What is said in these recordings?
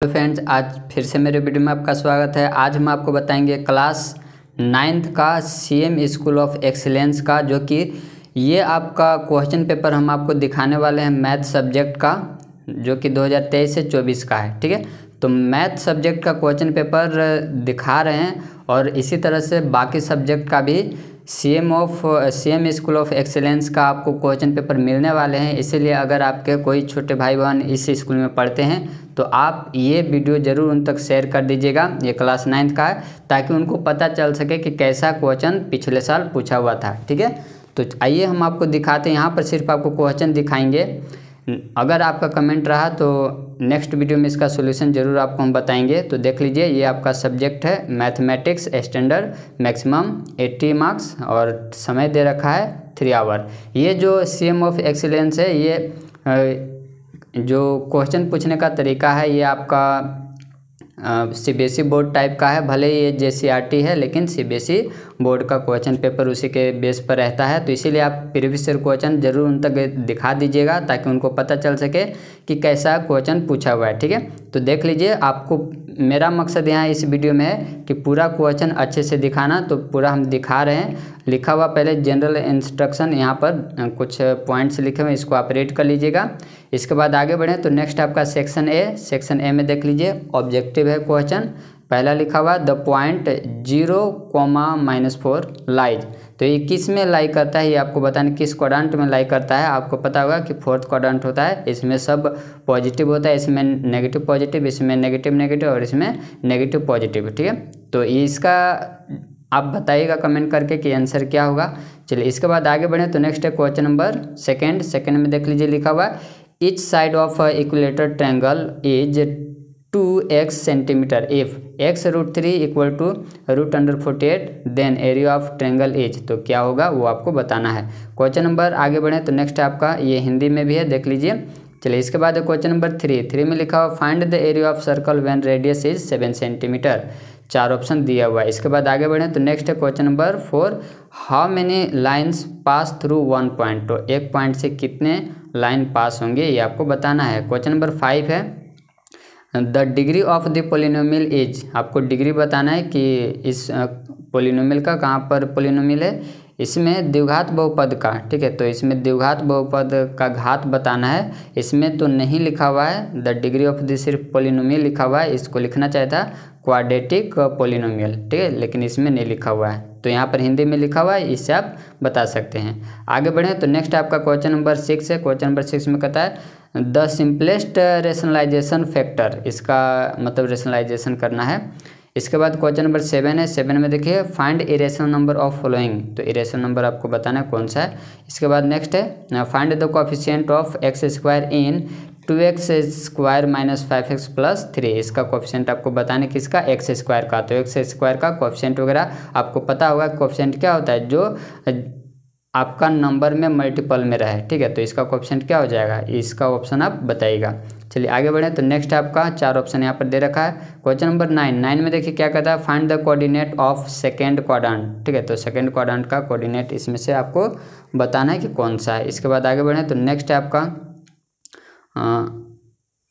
Hello friends, आज फिर से मेरे वीडियो में आपका स्वागत है। आज हम आपको बताएंगे क्लास 9th का सीएम स्कूल ऑफ एक्सीलेंस का, जो कि ये आपका क्वेश्चन पेपर हम आपको दिखाने वाले हैं मैथ सब्जेक्ट का, जो कि 2023 से 24 का है। ठीक है, तो मैथ सब्जेक्ट का क्वेश्चन पेपर दिखा रहे हैं और इसी तरह से बाकी सब्जेक्ट का भी सीएम स्कूल ऑफ एक्सीलेंस का आपको क्वेश्चन पेपर मिलने वाले हैं। इसीलिए अगर आपके कोई छोटे भाई बहन इस स्कूल में पढ़ते हैं तो आप ये वीडियो ज़रूर उन तक शेयर कर दीजिएगा। ये क्लास 9th का है, ताकि उनको पता चल सके कि कैसा क्वेश्चन पिछले साल पूछा हुआ था। ठीक है, तो आइए हम आपको दिखाते हैं। यहाँ पर सिर्फ आपको क्वेश्चन दिखाएंगे। अगर आपका कमेंट रहा तो नेक्स्ट वीडियो में इसका सॉल्यूशन ज़रूर आपको हम बताएंगे। तो देख लीजिए, ये आपका सब्जेक्ट है मैथमेटिक्स स्टैंडर्ड, मैक्सिमम 80 मार्क्स और समय दे रखा है 3 आवर। ये जो सीएम ऑफ एक्सीलेंस है, ये जो क्वेश्चन पूछने का तरीका है, ये आपका सीबीएसई बोर्ड टाइप का है। भले ये जेसीईआरटी है, लेकिन सीबीएसई बोर्ड का क्वेश्चन पेपर उसी के बेस पर रहता है। तो इसीलिए आप प्रीवियस ईयर क्वेश्चन जरूर उन तक दिखा दीजिएगा, ताकि उनको पता चल सके कि कैसा क्वेश्चन पूछा हुआ है। ठीक है, तो देख लीजिए, आपको मेरा मकसद यहाँ इस वीडियो में है कि पूरा क्वेश्चन अच्छे से दिखाना। तो पूरा हम दिखा रहे हैं। लिखा हुआ पहले जनरल इंस्ट्रक्शन, यहाँ पर कुछ पॉइंट्स लिखे हुए, इसको आप रीड कर लीजिएगा। इसके बाद आगे बढ़ें तो नेक्स्ट आपका सेक्शन ए में देख लीजिए, ऑब्जेक्टिव है क्वेश्चन। पहला लिखा हुआ द पॉइंट 0, -4 लाइज। तो ये किस में लाई करता है, ये आपको बताना, किस क्वाड्रेंट में लाई करता है। आपको पता होगा कि 4th क्वाड्रेंट होता है, इसमें सब पॉजिटिव होता है, इसमें नेगेटिव पॉजिटिव, इसमें नेगेटिव नेगेटिव और इसमें नेगेटिव पॉजिटिव। ठीक है, तो इसका आप बताइएगा कमेंट करके कि आंसर क्या होगा। चलिए, इसके बाद आगे बढ़ें तो नेक्स्ट है क्वेश्चन नंबर सेकेंड में देख लीजिए, लिखा हुआ each side of equilateral triangle is 2x centimetre if x √3 = √48, then area of triangle is. तो क्या होगा वो आपको बताना है। क्वेश्चन नंबर आगे बढ़ें तो नेक्स्ट आपका ये हिंदी में भी है, देख लीजिए। चलिए, इसके बाद क्वेश्चन नंबर 3 में लिखा हुआ find the area of circle when radius is 7 centimetre. 4 option दिया हुआ है। इसके बाद आगे बढ़ें तो नेक्स्ट है question number 4, how many lines pass through 1 point. तो एक पॉइंट से कितने लाइन पास होंगे, ये आपको बताना है। क्वेश्चन नंबर 5 है the degree of the polynomial is. आपको डिग्री बताना है कि इस पोलिनोमियल का कहाँ पर पोलिनोमियल है, इसमें द्विघात बहुपद का। ठीक है, तो इसमें द्विघात बहुपद का घात बताना है। इसमें तो नहीं लिखा हुआ है द डिग्री ऑफ द, सिर्फ पोलिनोमियल लिखा हुआ है। इसको लिखना चाहिए था क्वाड्रेटिक पोलिनोमियल। ठीक है, लेकिन इसमें नहीं लिखा हुआ है, तो यहाँ पर हिंदी में लिखा हुआ है, इससे आप बता सकते हैं। आगे बढ़ें तो नेक्स्ट आपका क्वेश्चन नंबर 6 है। क्वेश्चन नंबर 6 में कहता है द सिंपलेस्ट रेशनलाइजेशन फैक्टर। इसका मतलब रेशनलाइजेशन करना है। इसके बाद क्वेश्चन नंबर 7 है। 7 में देखिए find irrational number of following. तो इरेशनल नंबर आपको बताना है कौन सा है। इसके बाद नेक्स्ट है find the coefficient of x² in 2x² - 5x + 3। इसका कोएफिशिएंट आपको बताना है किसका, x² का। तो x² का कोएफिशिएंट वगैरह आपको पता होगा। कोएफिशिएंट क्या होता है, जो आपका नंबर में मल्टीपल में रहे। ठीक है, तो इसका कोएफिशिएंट क्या हो जाएगा, इसका ऑप्शन आप बताइएगा। चलिए आगे बढ़ें तो नेक्स्ट आपका 4 ऑप्शन यहाँ पर दे रखा है। क्वेश्चन नंबर 9 में देखिए क्या कहता है find the coordinate of second quadrant. ठीक है, तो सेकेंड क्वाड्रेंट का कोऑर्डिनेट इसमें से आपको बताना है कि कौन सा है। इसके बाद आगे बढ़ें तो नेक्स्ट है आपका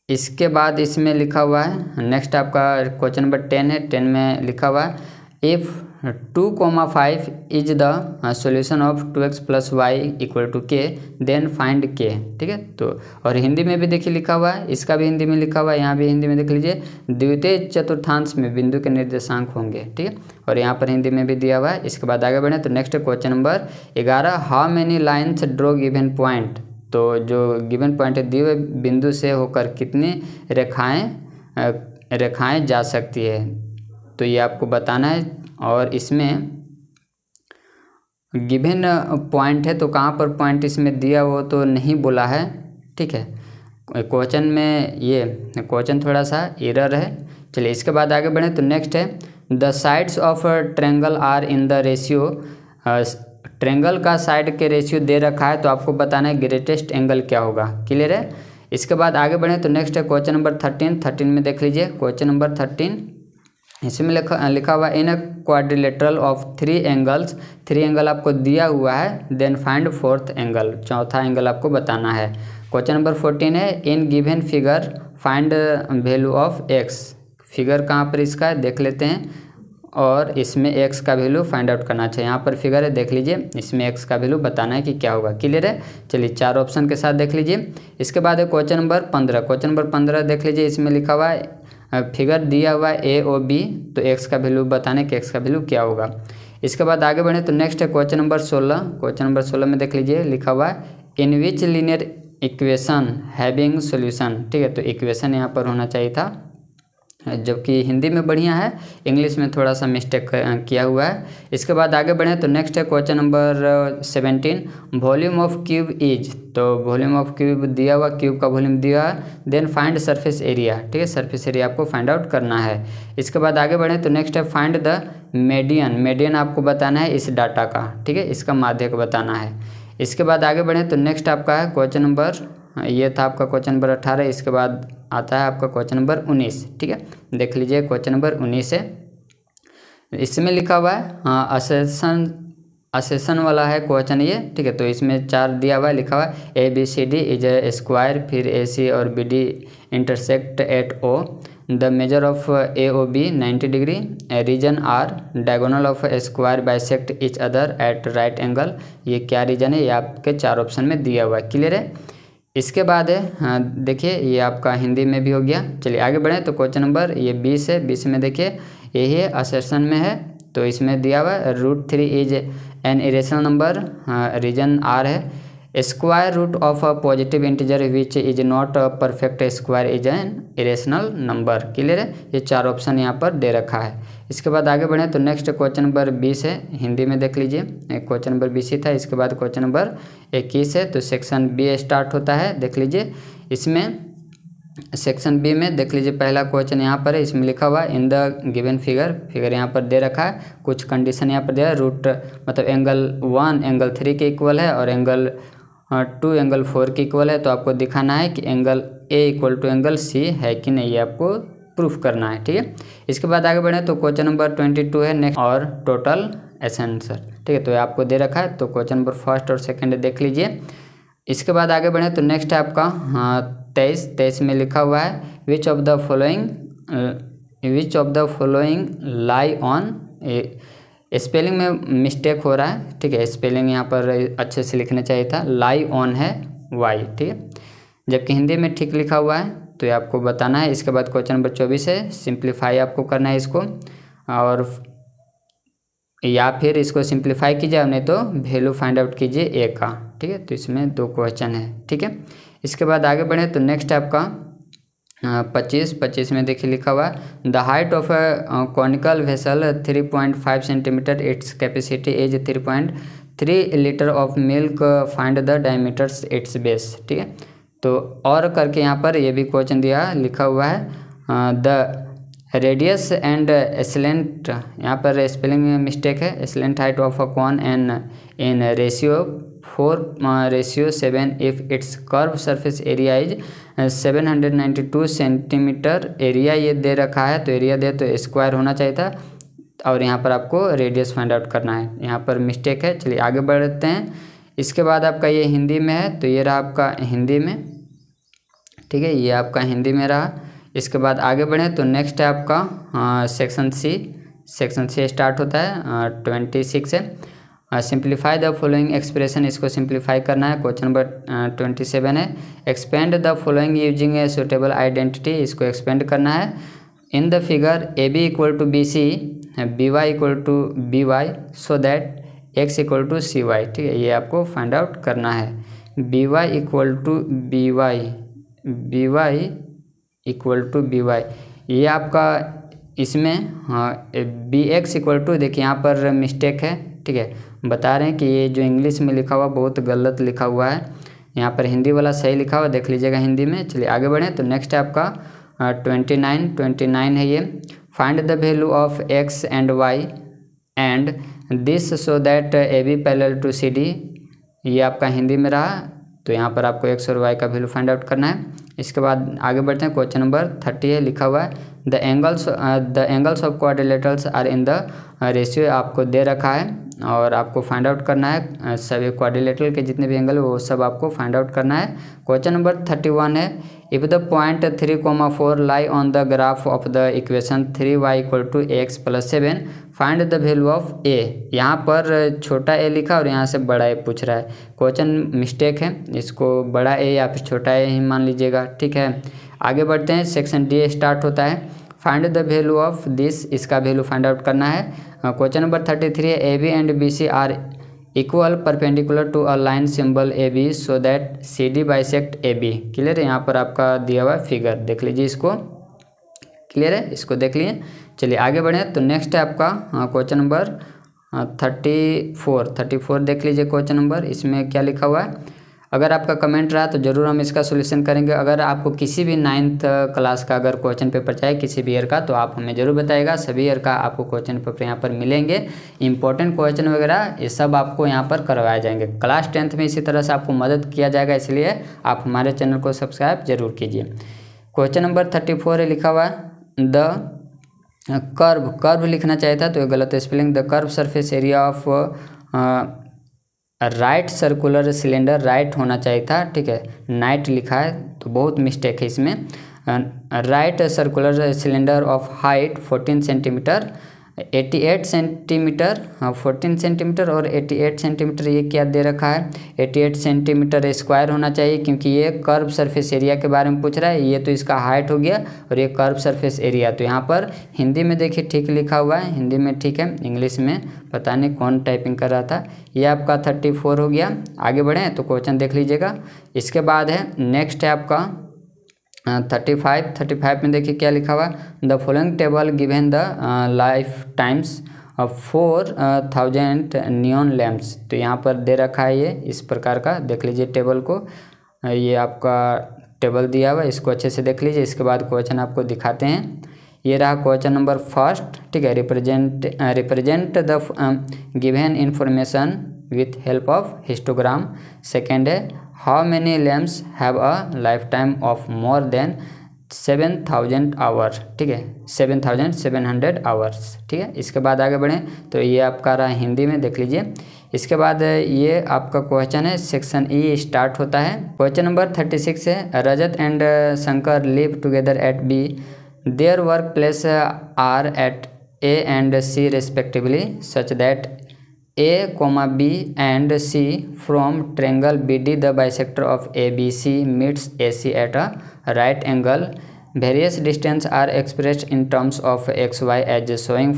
इसके बाद इसमें लिखा हुआ है नेक्स्ट आपका क्वेश्चन नंबर 10 है। 10 में लिखा हुआ है if 2,5 is the solution of 2x + y = k, then find k। ठीक है, तो और हिंदी में भी देखिए लिखा हुआ है, इसका भी हिंदी में लिखा हुआ है। यहाँ भी हिंदी में देख लीजिए, द्वितीय चतुर्थांश में बिंदु के निर्देशांक होंगे। ठीक है, और यहाँ पर हिंदी में भी दिया हुआ है। इसके बाद आगे बढ़ें तो next question number 11, how many lines draw given point. तो जो गिवन पॉइंट है, दिए हुए बिंदु से होकर कितनी रेखाएँ जा सकती है, तो ये आपको बताना है। और इसमें गिवन पॉइंट है, तो कहाँ पर पॉइंट इसमें दिया वो तो नहीं बोला है। ठीक है, क्वेश्चन में ये क्वेश्चन थोड़ा सा एरर है। चलिए इसके बाद आगे बढ़ें तो नेक्स्ट है the sides of triangle are in the ratio. Triangle का साइड के रेशियो दे रखा है, तो आपको बताना है ग्रेटेस्ट एंगल क्या होगा। क्लियर है। इसके बाद आगे बढ़ें तो नेक्स्ट है क्वेश्चन नंबर 13 में देख लीजिए। क्वेश्चन नंबर 13 इसमें लिखा हुआ in a quadrilateral of 3 angles, 3 angle आपको दिया हुआ है, देन फाइंड 4th एंगल, चौथा एंगल आपको बताना है। क्वेश्चन नंबर 14 है in given figure find value of x. Figure कहाँ पर इसका है देख लेते हैं, और इसमें एक्स का वैल्यू फाइंड आउट करना चाहिए। यहाँ पर फिगर है देख लीजिए, इसमें एक्स का वैल्यू बताना है कि क्या होगा। क्लियर है, चलिए 4 ऑप्शन के साथ देख लीजिए। इसके बाद है क्वेश्चन नंबर 15। क्वेश्चन नंबर 15 देख लीजिए, इसमें लिखा हुआ है फिगर दिया हुआ है ए और बी, तो एक्स का वैल्यू बताने कि एक्स का वैल्यू क्या होगा। इसके बाद आगे बढ़े तो नेक्स्ट है क्वेश्चन नंबर 16। क्वेश्चन नंबर 16 में देख लीजिए लिखा हुआ है इन विच लीनियर इक्वेशन हैविंग सोल्यूशन। ठीक है, तो इक्वेशन यहाँ पर होना चाहिए था, जबकि हिंदी में बढ़िया है, इंग्लिश में थोड़ा सा मिस्टेक किया हुआ है। इसके बाद आगे बढ़े तो नेक्स्ट है question number 17 volume of cube is. तो वॉल्यूम ऑफ क्यूब दिया हुआ, क्यूब का वॉल्यूम दिया है, देन फाइंड सरफेस एरिया। ठीक है, सरफेस एरिया आपको फाइंड आउट करना है। इसके बाद आगे बढ़े तो नेक्स्ट है फाइंड द मीडियन। मीडियन आपको बताना है इस डाटा का, ठीक है, इसका माध्यक बताना है। इसके बाद आगे बढ़े तो नेक्स्ट आपका है क्वेश्चन नंबर, ये था आपका क्वेश्चन नंबर 18। इसके बाद आता है आपका क्वेश्चन नंबर 19। ठीक है, देख लीजिए क्वेश्चन नंबर 19 है, इसमें लिखा हुआ है असेसन वाला है क्वेश्चन ये। ठीक है, तो इसमें 4 दिया हुआ है, लिखा हुआ है ABCD इज ए स्क्वायर, फिर AC और BD intersect at O, the measure of AOB 90 degree, reason R, diagonal of a square bisect each other at right angle. ये क्या रीजन है, ये आपके 4 ऑप्शन में दिया हुआ है। क्लियर है, इसके बाद है देखिए ये आपका हिंदी में भी हो गया। चलिए आगे बढ़ें तो क्वेश्चन नंबर ये 20 है। 20 में देखिए यही है, असर्शन में है, तो इसमें दिया हुआ है √3 is an irrational number, reason R है, square root of a positive integer which is not a perfect square is an irrational number. Clear है, ये 4 ऑप्शन यहाँ पर दे रखा है। इसके बाद आगे बढ़ें तो नेक्स्ट क्वेश्चन नंबर 20 है, हिंदी में देख लीजिए, क्वेश्चन नंबर 20 ही था। इसके बाद क्वेश्चन नंबर 21 है, तो सेक्शन B स्टार्ट होता है, देख लीजिए। इसमें सेक्शन B में देख लीजिए पहला क्वेश्चन यहाँ पर है, इसमें लिखा हुआ है इन द गिवन फिगर यहाँ पर दे रखा है, कुछ कंडीशन यहाँ पर दिया है, रूट मतलब एंगल 1 एंगल 3 के इक्वल है और एंगल 2 एंगल 4 के इक्वल है। तो आपको दिखाना है कि angle A equal to angle C है कि नहीं, ये आपको प्रूफ करना है। ठीक है, इसके बाद आगे बढ़े तो क्वेश्चन नंबर 22 है नेक्स्ट, और टोटल आंसर। ठीक है, तो ये आपको दे रखा है, तो क्वेश्चन नंबर 1 और 2 देख लीजिए। इसके बाद आगे बढ़े तो नेक्स्ट है आपका 23 में लिखा हुआ है which of the following lie on. Spelling में मिस्टेक हो रहा है, ठीक है, स्पेलिंग यहाँ पर अच्छे से लिखना चाहिए था, लाई ऑन है वाई। ठीक है, जबकि हिंदी में ठीक लिखा हुआ है, तो ये आपको बताना है। इसके बाद क्वेश्चन नंबर 24 है, सिंप्लीफाई आपको करना है इसको, और या फिर इसको सिंप्लीफाई कीजिए, नहीं तो वैल्यू फाइंड आउट कीजिए ए का। ठीक है, तो इसमें 2 क्वेश्चन है। ठीक है, इसके बाद आगे बढ़े तो नेक्स्ट आपका 25 में देखिए लिखा हुआ है the height of a conical vessel 3.5 centimetre, its capacity is 3.3 litre of milk, find the diameters it's base. ठीक है, तो और करके यहाँ पर ये भी क्वेश्चन दिया लिखा हुआ है द रेडियस एंड एसलेंट, यहाँ पर स्पेलिंग में मिस्टेक है, slant height of a cone an in ratio 4:7 if it's curve surface area is 792 centimetre. Area ये दे रखा है, तो एरिया दे तो स्क्वायर होना चाहिए था, और यहाँ पर आपको रेडियस फाइंड आउट करना है, यहाँ पर मिस्टेक है। चलिए आगे बढ़ते हैं। इसके बाद आपका ये हिंदी में है, तो ये रहा आपका हिंदी में। ठीक है, ये आपका हिंदी में रहा। इसके बाद आगे बढ़ें तो नेक्स्ट है आपका सेक्शन C स्टार्ट होता है, 26 है। सिंप्लीफाई द फॉलोइंग एक्सप्रेशन, इसको सिंप्लीफाई करना है। क्वेश्चन नंबर 27 है expand the following using a suitable identity, इसको एक्सपेंड करना है। In the figure AB equal to BC, BY equal to BY, so that X equal to CY। ठीक है, ये आपको फाइंड आउट करना है। BY equal to BY equal to BY, ये आपका इसमें BX इक्वल टू, देखिए यहाँ पर मिस्टेक है। ठीक है, बता रहे हैं कि ये जो इंग्लिश में लिखा हुआ बहुत गलत लिखा हुआ है, यहाँ पर हिंदी वाला सही लिखा हुआ, देख लीजिएगा हिंदी में। चलिए आगे बढ़ें तो नेक्स्ट है आपका 29 है ये, find the value of X and Y and this so that AB parallel to CD, ये आपका हिंदी में रहा, तो यहाँ पर आपको X और Y का वैल्यू फाइंड आउट करना है। इसके बाद आगे बढ़ते हैं, क्वेश्चन नंबर 30 है, लिखा हुआ है the angles of quadrilaterals are in the ratio आपको दे रखा है और आपको फाइंड आउट करना है सभी क्वाड्रिलेटरल के जितने भी एंगल वो सब आपको फाइंड आउट करना है। क्वेश्चन नंबर 31 है, if the point 3,4 lie on the graph of the equation 3y = x + 7 find the value of a। यहाँ पर छोटा a लिखा और यहाँ से बड़ा a पूछ रहा है। क्वेश्चन मिस्टेक है, इसको बड़ा a या फिर छोटा a ही मान लीजिएगा, ठीक है। आगे बढ़ते हैं, सेक्शन डी स्टार्ट होता है। Find the value of this, इसका वैल्यू फाइंड आउट करना है। क्वेश्चन नंबर 33 है, A B and B C are equal perpendicular to a line symbol A B so that C D bisect A B. Clear है, यहाँ पर आपका दिया हुआ फिगर देख लीजिए इसको। क्लियर है, इसको देख लिए। चलिए आगे बढ़ें, तो नेक्स्ट है आपका क्वेश्चन नंबर 34 देख लीजिए। क्वेश्चन नंबर इसमें क्या लिखा हुआ है, अगर आपका कमेंट रहा तो ज़रूर हम इसका सॉल्यूशन करेंगे। अगर आपको किसी भी 9th क्लास का अगर क्वेश्चन पेपर चाहिए किसी भी ईयर का तो आप हमें ज़रूर बताइएगा। सभी ईयर का आपको क्वेश्चन पेपर यहाँ पर मिलेंगे। इंपॉर्टेंट क्वेश्चन वगैरह ये सब आपको यहाँ पर करवाए जाएंगे। क्लास 10th में इसी तरह से आपको मदद किया जाएगा, इसलिए आप हमारे चैनल को सब्सक्राइब जरूर कीजिए। क्वेश्चन नंबर 34 है, लिखा हुआ है द कर्व लिखना चाहिए था तो ये गलत spelling. The curve surface area of right circular cylinder, right होना चाहिए था, ठीक है, नाइट लिखा है तो बहुत मिस्टेक है इसमें। Right circular cylinder of height 14 centimetre 88 centimetre, 14 centimetre और 88 सेंटीमीटर, ये क्या दे रखा है 88 सेंटीमीटर स्क्वायर होना चाहिए, क्योंकि ये कर्व सरफेस एरिया के बारे में पूछ रहा है। ये तो इसका हाइट हो गया और ये कर्व सरफेस एरिया, तो यहाँ पर हिंदी में देखिए ठीक लिखा हुआ है, हिंदी में ठीक है, इंग्लिश में पता नहीं कौन टाइपिंग कर रहा था। ये आपका 34 हो गया। आगे बढ़ें तो क्वेश्चन देख लीजिएगा। इसके बाद है नेक्स्ट है आपका 35 में देखिए क्या लिखा हुआ, the following table given the life times of 4000 neon lamps. तो यहाँ पर दे रखा है ये इस प्रकार का, देख लीजिए टेबल को, ये आपका टेबल दिया हुआ है, इसको अच्छे से देख लीजिए। इसके बाद क्वेश्चन आपको दिखाते हैं। ये रहा क्वेश्चन नंबर 1, ठीक है, represent the given information with help of histogram. Second है, how many lamps have a life time of more than 7000 hour, ठीक है, 7700 आवर्स, ठीक है। इसके बाद आगे बढ़ें तो ये आपका रहा हिंदी में, देख लीजिए। इसके बाद ये आपका क्वेश्चन है, सेक्शन ई स्टार्ट होता है। क्वेश्चन नंबर 36 है, Rajat and Shankar live together at B, their work place are at A and C respectively such that A, B and C from triangle BD the bisector of ABC meets AC at a right angle. Various distance are expressed in terms of XY as showing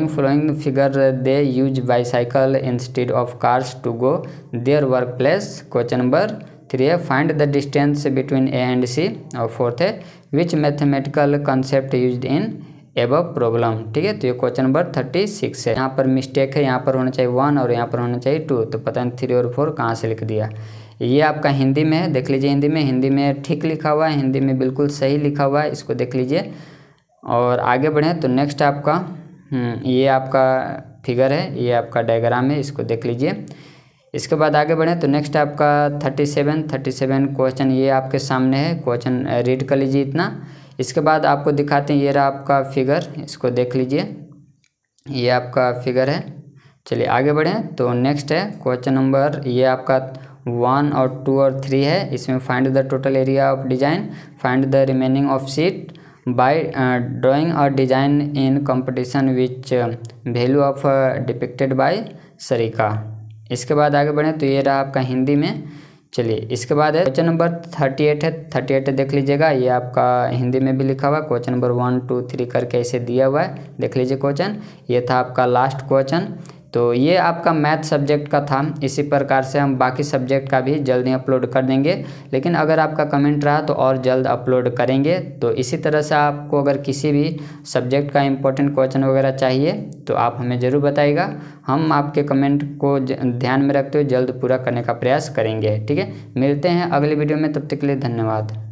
following figure. They use bicycle instead of cars to go their workplace. Question number 3 है, find the distance between A and C। और 4th है, which mathematical concept used in above problem, ठीक है। तो ये question number 36 है। यहाँ पर मिस्टेक है, यहाँ पर होना चाहिए 1 और यहाँ पर होना चाहिए 2, तो पता नहीं 3 और 4 कहाँ से लिख दिया। ये आपका हिंदी में है, देख लीजिए। हिंदी में ठीक लिखा हुआ है, हिंदी में बिल्कुल सही लिखा हुआ है, इसको देख लीजिए। और आगे बढ़ें तो नेक्स्ट आपका ये आपका फिगर है, ये आपका डायग्राम है, इसको देख लीजिए। इसके बाद आगे बढ़ें तो नेक्स्ट आपका 37 क्वेश्चन ये आपके सामने है, क्वेश्चन रीड कर लीजिए इतना। इसके बाद आपको दिखाते हैं, ये रहा आपका फिगर, इसको देख लीजिए, ये आपका फिगर है। चलिए आगे बढ़ें तो नेक्स्ट है क्वेश्चन नंबर, ये आपका 1 और 2 और 3 है। इसमें find the total area of design, find the remaining of sheet by drawing और design in competition which value of depicted by Sarika. इसके बाद आगे बढ़ें तो ये रहा आपका हिंदी में। चलिए इसके बाद है क्वेश्चन नंबर 38 है, 38 देख लीजिएगा, ये आपका हिंदी में भी लिखा हुआ है। क्वेश्चन नंबर 1, 2, 3 करके ऐसे दिया हुआ है, देख लीजिए क्वेश्चन। ये था आपका लास्ट क्वेश्चन। तो ये आपका मैथ सब्जेक्ट का था। इसी प्रकार से हम बाकी सब्जेक्ट का भी जल्दी अपलोड कर देंगे, लेकिन अगर आपका कमेंट रहा तो और जल्द अपलोड करेंगे। तो इसी तरह से आपको अगर किसी भी सब्जेक्ट का इंपॉर्टेंट क्वेश्चन वगैरह चाहिए तो आप हमें ज़रूर बताइएगा। हम आपके कमेंट को ध्यान में रखते हुए जल्द पूरा करने का प्रयास करेंगे, ठीक है। मिलते हैं अगली वीडियो में, तब तक के लिए धन्यवाद।